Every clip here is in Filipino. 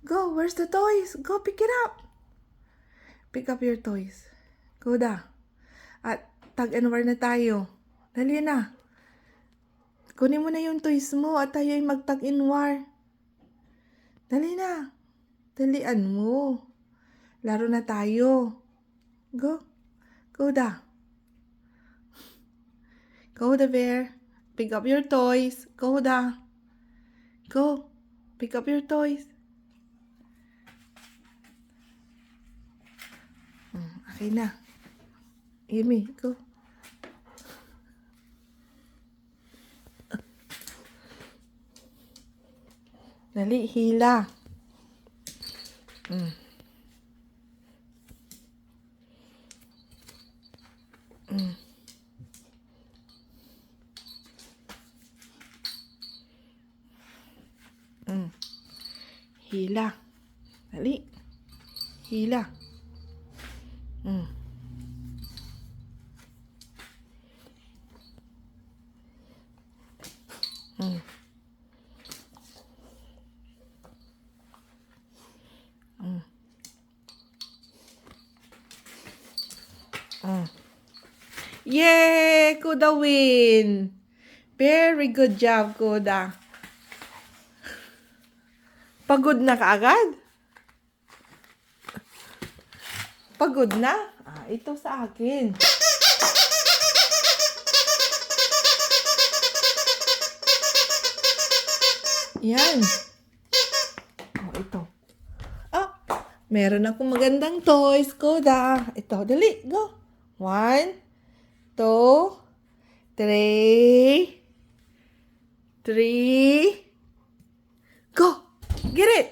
Go, where's the toys? Go pick it up. Pick up your toys. Koda. At tag and war na tayo. Dali na. Kunin mo na yung toys mo at tayo ay mag-tag in war. Dali na. Dalian mo. Laro na tayo. Go. Koda. Koda bear. Pick up your toys. Koda. Go. Pick up your toys. Okay na. Amy, go. Dali, hila. Mm. Mm. Mm. Hila. Dali. Hila. Mm. Mm. Mm. Mm. Yay! Koda win! Very good job, Koda. Pagod na kaagad? Pagod na? Ito sa akin. Yan. Ito. Meron akong magandang toys, Koda. Ito, dali, go. 1, 2, 3. 3. Go. Get it.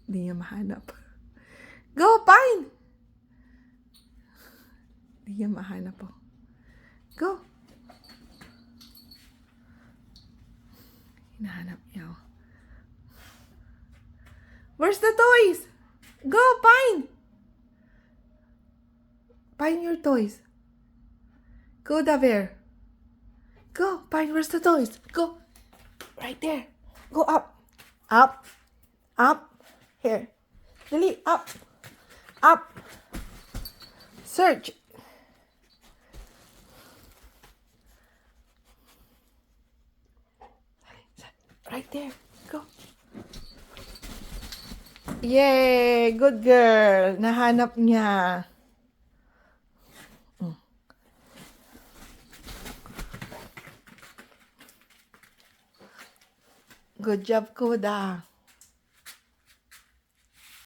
Hindi niya mahanap. Go, Pine. Hindi niya mahanap po. Go. Hinahanap niya. Where's the toys? Go, Pine. Pine your toys. Go, Bear. Go, Pine, where's the toys? Go. Right there. Go up. Up. Up. Here. Dali, up. Up. Search. Right there. Go. Yay! Good girl. Nahanap niya. Good job, Koda.